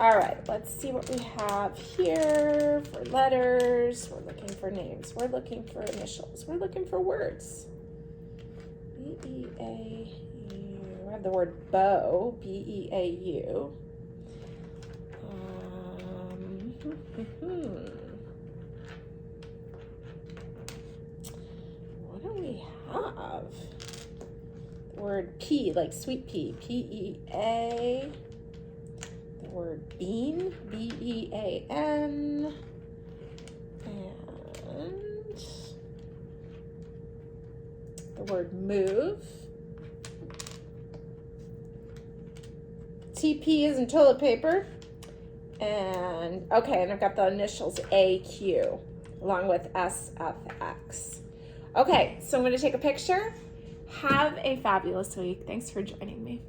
All right, let's see what we have here for letters. We're looking for names. We're looking for initials. We're looking for words. B-E-A-U. I have the word bow, B-E-A-U. What do we have? The word pea, like sweet pea, P-E-A. The word bean, B-E-A-N. And the word move. TP is in toilet paper. And okay, and I've got the initials AQ along with SFX. Okay, so I'm going to take a picture, Have a fabulous week. Thanks for joining me.